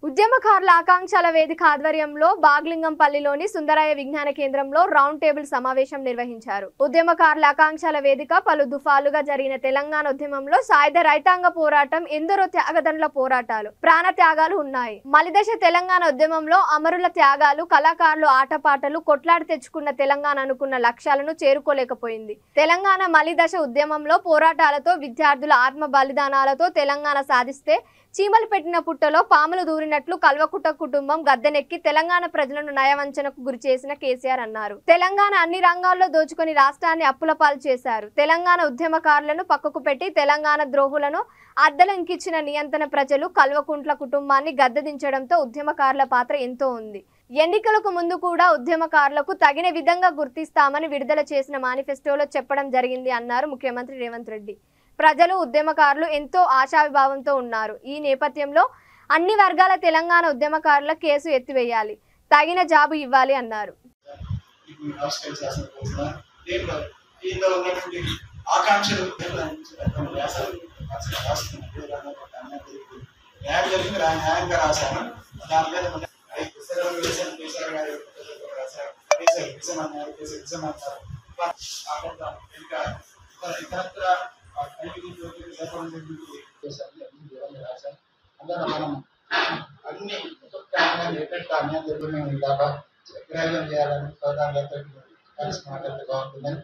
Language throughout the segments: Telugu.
ఉద్యమకారుల ఆకాంక్షల వేదిక ఆధ్వర్యంలో బాగ్లింగంపల్లిలోని సుందరయ్య విజ్ఞాన కేంద్రంలో రౌండ్ టేబుల్ సమావేశం నిర్వహించారు. ఉద్యమకారుల ఆకాంక్షల వేదిక పలు దుఫాలుగా జరిగిన తెలంగాణ ఉద్యమంలో సాయుధ రైతాంగ పోరాటం, ఎందరో త్యాగదనుల పోరాటాలు, ప్రాణ త్యాగాలు ఉన్నాయి. మలిదశ తెలంగాణ ఉద్యమంలో అమరుల త్యాగాలు, కళాకారులు ఆటపాటలు, కొట్లాడి తెచ్చుకున్న తెలంగాణ అనుకున్న లక్ష్యాలను చేరుకోలేకపోయింది. తెలంగాణ మలిదశ ఉద్యమంలో పోరాటాలతో, విద్యార్థుల ఆత్మ బలిదానాలతో తెలంగాణ సాధిస్తే చీమలు పెట్టిన పుట్టలో పాములు దూరినట్లు కల్వకుట్ట కుటుంబం గద్దెనెక్కి తెలంగాణ ప్రజలను నయవంచనకు గురి చేసిన కేసీఆర్ అన్నారు. తెలంగాణ అన్ని రంగాల్లో దోచుకొని రాష్ట్రాన్ని అప్పుల పాలు చేశారు. తెలంగాణ ఉద్యమకారులను పక్కకు పెట్టి తెలంగాణ ద్రోహులను అద్దెలంకిచ్చిన నియంత్రణ ప్రజలు కల్వకుంట్ల కుటుంబాన్ని గద్దెదించడంతో ఉద్యమకారుల పాత్ర ఎంతో ఉంది. ఎన్నికలకు ముందు కూడా ఉద్యమకారులకు తగిన విధంగా గుర్తిస్తామని విడుదల చేసిన మేనిఫెస్టోలో చెప్పడం జరిగింది అన్నారు ముఖ్యమంత్రి రేవంత్ రెడ్డి. ప్రజలు, ఉద్యమకారులు ఎంతో ఆశావిభావంతో ఉన్నారు. ఈ నేపథ్యంలో అన్ని వర్గాల తెలంగాణ ఉద్యమకారుల కేసు ఎత్తివేయాలి, తగిన జాబు ఇవ్వాలి అన్నారు. మనం అన్ని దాకా ప్రయోజనం చేయాలని ప్రధానంగా కలిసి మాట్లాడితే బాగుంటుందని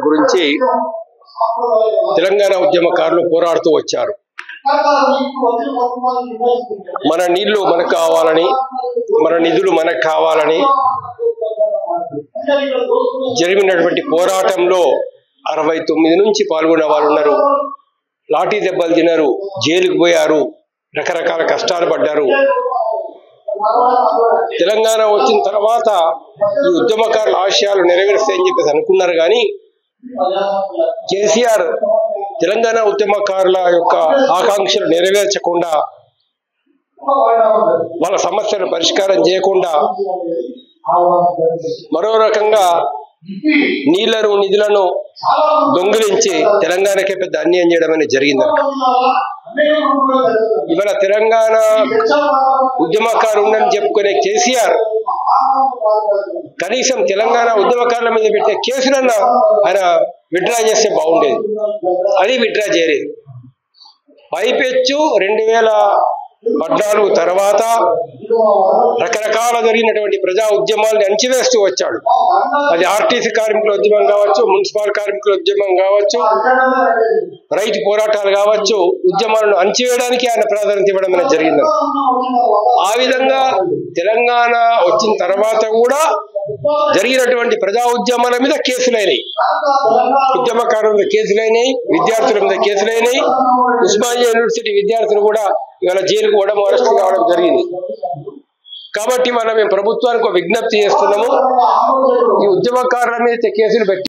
గురించి తెలంగాణ ఉద్యమకారులు పోరాడుతూ వచ్చారు. మన నీళ్లు మనకు కావాలని, మన నిధులు మనకు కావాలని జరిగినటువంటి పోరాటంలో 69 నుంచి పాల్గొన్న వాళ్ళు ఉన్నారు. లాఠీ దెబ్బలు తిన్నారు, జైలుకు పోయారు, రకరకాల కష్టాలు పడ్డారు. తెలంగాణ వచ్చిన తర్వాత ఈ ఉద్యమకారుల ఆశయాలు నెరవేరుస్తాయని చెప్పేసి అనుకున్నారు. కానీ కేసీఆర్ తెలంగాణ ఉద్యమకారుల యొక్క ఆకాంక్షలు నెరవేర్చకుండా, వాళ్ళ సమస్యలు పరిష్కారం చేయకుండా మరో రకంగా నీళ్లను, నిధులను దొంగిలించి తెలంగాణకే పెద్ద అన్యాయం చేయడం అనేది జరిగింది. ఇవాళ తెలంగాణ ఉద్యమకారు ఉందని చెప్పుకునే కేసీఆర్ కనీసం తెలంగాణ ఉద్యమకారుల మీద పెట్టే కేసులన్నా ఆయన విత్డ్రా చేస్తే బాగుండేది. అది విత్డ్రా చేయలేదు. పైపెచ్చు 2014 తర్వాత రకరకాల జరిగినటువంటి ప్రజా ఉద్యమాలను అణచివేస్తూ వచ్చాడు. అది ఆర్టీసీ కార్మికుల ఉద్యమం కావచ్చు, మున్సిపల్ కార్మికుల ఉద్యమం కావచ్చు, రైతు పోరాటాలు కావచ్చు, ఉద్యమాలను అణచివేయడానికి ఆయన ప్రాధాన్యత ఇవ్వడం అనేది జరిగింది. ఆ విధంగా తెలంగాణ వచ్చిన తర్వాత కూడా జరిగినటువంటి ప్రజా ఉద్యమాల మీద కేసులైనాయి, ఉద్యమకారుల మీద కేసులైనాయి, విద్యార్థుల మీద కేసులైనాయి. ఉస్మానియా యూనివర్సిటీ విద్యార్థులు కూడా ఇవాళ జైలుకు పోవడం, అరెస్ట్ కావడం జరిగింది. కాబట్టి మేము ప్రభుత్వానికి విజ్ఞప్తి చేస్తున్నాము, ఈ ఉద్యమకారుల మీద కేసులు పెట్టి